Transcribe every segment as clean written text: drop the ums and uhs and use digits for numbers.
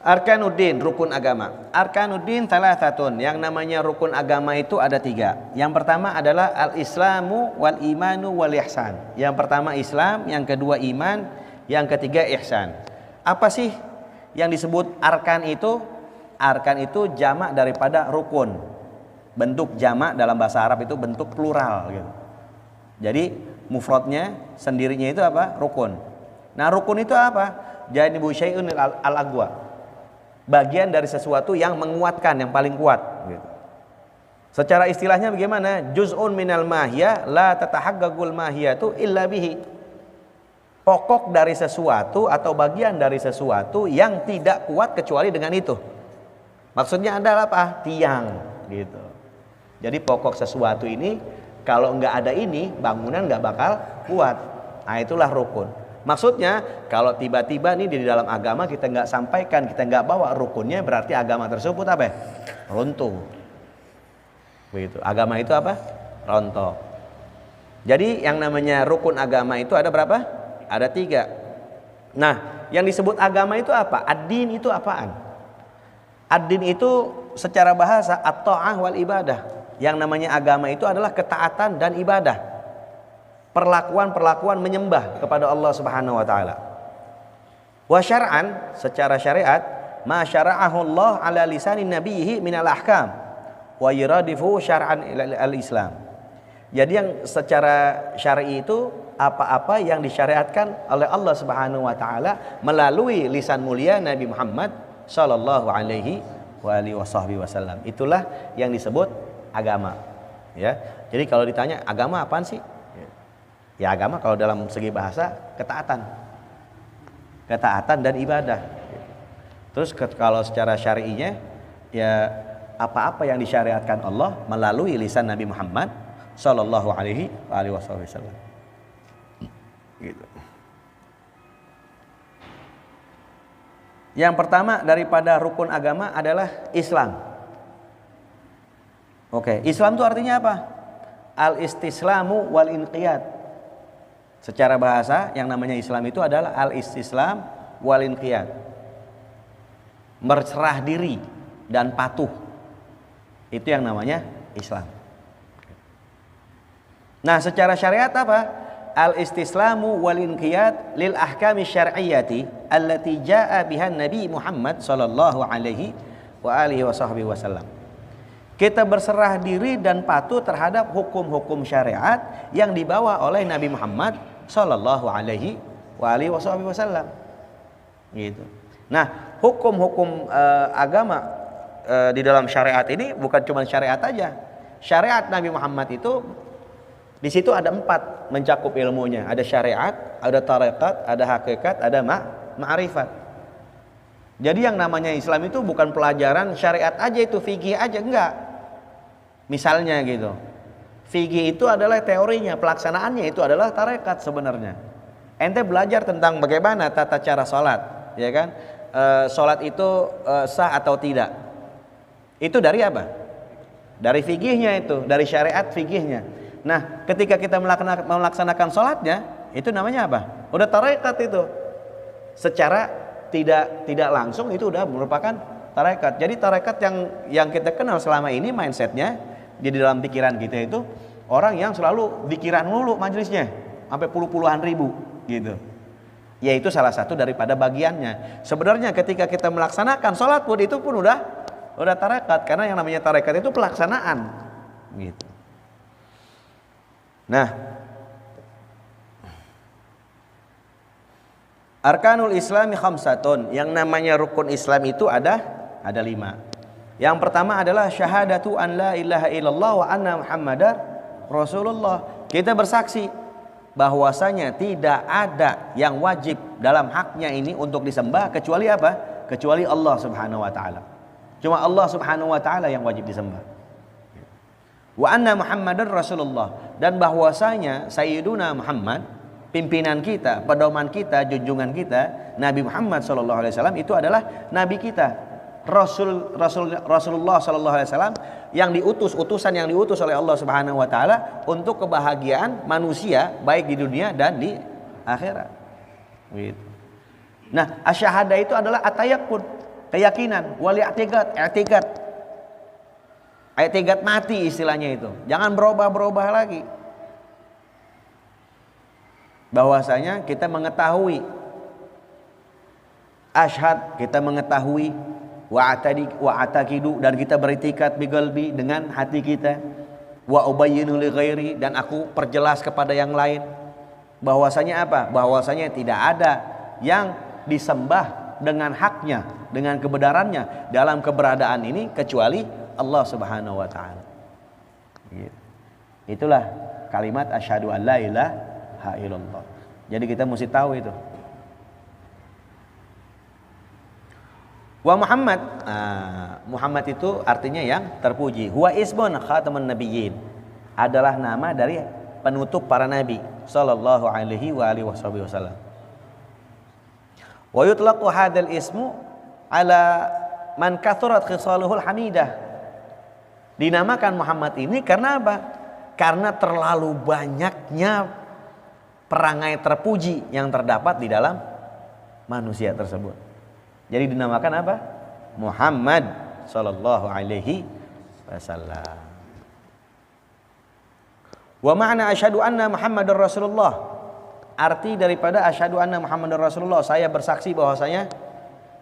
Arkanuddin, rukun agama. Arkanuddin thalathatun, yang namanya rukun agama itu ada 3. Yang pertama adalah al-islamu wal imanu wal ihsan. Yang pertama Islam, yang kedua iman, yang ketiga ihsan. Apa sih yang disebut arkan itu? Arkan itu jamak daripada rukun. Bentuk jamak dalam bahasa Arab itu bentuk plural gitu. Jadi mufradnya sendirinya itu apa? Rukun. Nah, rukun itu apa? Janibu syai'un al-aqwa. Bagian dari sesuatu yang menguatkan, yang paling kuat gitu. Secara istilahnya bagaimana? Juz'un minal mahiyah la tatahaqqaqul mahiyatu illa bihi. Pokok dari sesuatu atau bagian dari sesuatu yang tidak kuat kecuali dengan itu. Maksudnya adalah apa? Tiang gitu. Jadi pokok sesuatu ini kalau nggak ada ini, bangunan nggak bakal kuat. Nah, itulah rukun. Maksudnya kalau tiba-tiba nih di dalam agama kita nggak sampaikan, kita nggak bawa rukunnya, berarti agama tersebut apa? Runtuh. Begitu. Agama itu apa? Rontok. Jadi yang namanya rukun agama itu ada berapa? Ada 3. Nah, yang disebut agama itu apa? Ad-din itu apaan? Ad-din itu secara bahasa at-ta'ah wal ibadah. Yang namanya agama itu adalah ketaatan dan ibadah. Perlakuan-perlakuan menyembah kepada Allah Subhanahu wa taala. Wa syar'an, secara syariat, ma syara'ahu Allah ala lisanin nabiyhi minal ahkam wa yuradifu syar'an al-Islam. Jadi yang secara syar'i itu apa-apa yang disyariatkan oleh Allah Subhanahu wa taala melalui lisan mulia Nabi Muhammad sallallahu alaihi wasallam. Itulah yang disebut agama. Ya. Jadi kalau ditanya agama apaan sih? Ya, agama kalau dalam segi bahasa ketaatan dan ibadah. Terus kalau secara syar'inya ya apa-apa yang disyariatkan Allah melalui lisan Nabi Muhammad sallallahu alaihi wasallam. Gitu. Yang pertama daripada rukun agama adalah Islam. Oke, Islam itu artinya apa? Al-istislamu wal inqiyad. Secara bahasa yang namanya Islam itu adalah al-istislam wal inqiyad. Berserah diri dan patuh. Itu yang namanya Islam. Nah, secara syariat apa? Al-istislamu wal inqiyad lil ahkami syar'iyyati allati jaa biha Nabi Muhammad sallallahu alaihi wasallam. Kita berserah diri dan patuh terhadap hukum-hukum syariat yang dibawa oleh Nabi Muhammad sallallahu alaihi wasallam. Gitu. Nah, hukum-hukum agama di dalam syariat ini bukan cuma syariat aja. Syariat Nabi Muhammad itu di situ ada 4 mencakup ilmunya. Ada syariat, ada tarekat, ada hakikat, ada ma'rifat. Jadi yang namanya Islam itu bukan pelajaran syariat aja, itu fikih aja, enggak. Misalnya gitu, fikih itu adalah teorinya, pelaksanaannya itu adalah tarekat sebenarnya. Ente belajar tentang bagaimana tata cara sholat, ya kan? Sholat itu sah atau tidak? Itu dari apa? Dari fikihnya itu, dari syariat fikihnya. Nah, ketika kita melaksanakan sholatnya, itu namanya apa? Udah tarekat itu. Secara tidak langsung itu udah merupakan tarekat. Jadi tarekat yang kita kenal selama ini mindsetnya di dalam pikiran kita itu orang yang selalu pikiran mulu majelisnya sampai puluhan ribu gitu. Yaitu salah satu daripada bagiannya. Sebenarnya ketika kita melaksanakan sholat pun itu pun udah tarekat, karena yang namanya tarekat itu pelaksanaan gitu. Nah, arkanul islami khamsatun, yang namanya rukun Islam itu ada 5. Yang pertama adalah syahadatu an la ilaha illallah wa anna muhammadar rasulullah. Kita bersaksi bahwasanya tidak ada yang wajib dalam haknya ini untuk disembah kecuali apa? Kecuali Allah Subhanahu wa taala. Cuma Allah Subhanahu wa taala yang wajib disembah. Wa anna muhammadar rasulullah, dan bahwasanya sayyiduna Muhammad, pimpinan kita, pedoman kita, junjungan kita, Nabi Muhammad sallallahu alaihi wasallam itu adalah nabi kita. Rasulullah sallallahu alaihi wasallam yang utusan yang diutus oleh Allah Subhanahu wa taala untuk kebahagiaan manusia baik di dunia dan di akhirat. Gitu. Nah, asyhada itu adalah atayakun. keyakinan, wal i'tiqad, i'tiqad mati istilahnya itu. Jangan berubah-berubah lagi. Bahwasanya kita mengetahui, asyhad, kita mengetahui, wa ataqidu, dan kita beriktikad biqalbi, dengan hati kita, wa ubayyinu li ghairi, dan aku perjelas kepada yang lain. Bahwasanya apa? Bahwasanya tidak ada yang disembah dengan haknya, dengan kebenarannya dalam keberadaan ini kecuali Allah Subhanahu wa taala. Itulah kalimat asyhadu an la ilaha illallah. Jadi kita mesti tahu itu. Wa Muhammad, Muhammad itu artinya yang terpuji. Huwa ismun khatamun nabiyyin, adalah nama dari penutup para nabi sallallahu alaihi wa alihi wasallam. Wa yutlaqu hadzal ismu ala man kathurat khisaluhul hamidah. Dinamakan Muhammad ini karena apa? Karena terlalu banyaknya perangai terpuji yang terdapat di dalam manusia tersebut. Jadi dinamakan apa? Muhammad sallallahu alaihi wasallam. Wa ma'na asyhadu anna Muhammadar Rasulullah. Arti daripada asyhadu anna Muhammadar Rasulullah, saya bersaksi bahwasanya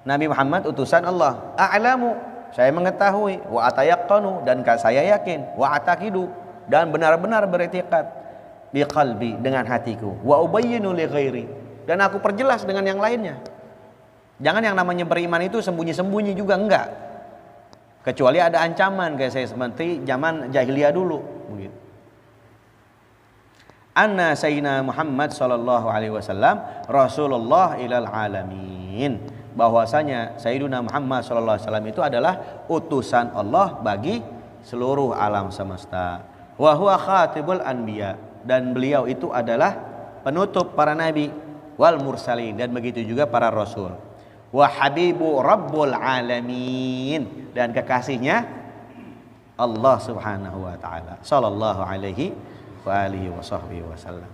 Nabi Muhammad utusan Allah. A'lamu, saya mengetahui, wa atayaqqanu, dan saya yakin, wa ataqidu, dan benar-benar beriktikad, biqalbi, dengan hatiku, wa ubayyinu li ghairi, dan aku perjelas dengan yang lainnya. Jangan yang namanya beriman itu sembunyi-sembunyi juga, enggak. Kecuali ada ancaman, kayak saya seperti zaman jahiliyah dulu begitu. Anna sayyidina Muhammad sallallahu alaihi wasallam Rasulullah ilal alamin, bahwasanya Sayyidina Muhammad sallallahu alaihi wasallam itu adalah utusan Allah bagi seluruh alam semesta. Wa huwa khatibul anbiya, dan beliau itu adalah penutup para nabi, wal mursalin, dan begitu juga para rasul. Wa habibu rabbul alamin, dan kekasihnya Allah Subhanahu wa taala sallallahu alaihi wa alihi wasallam.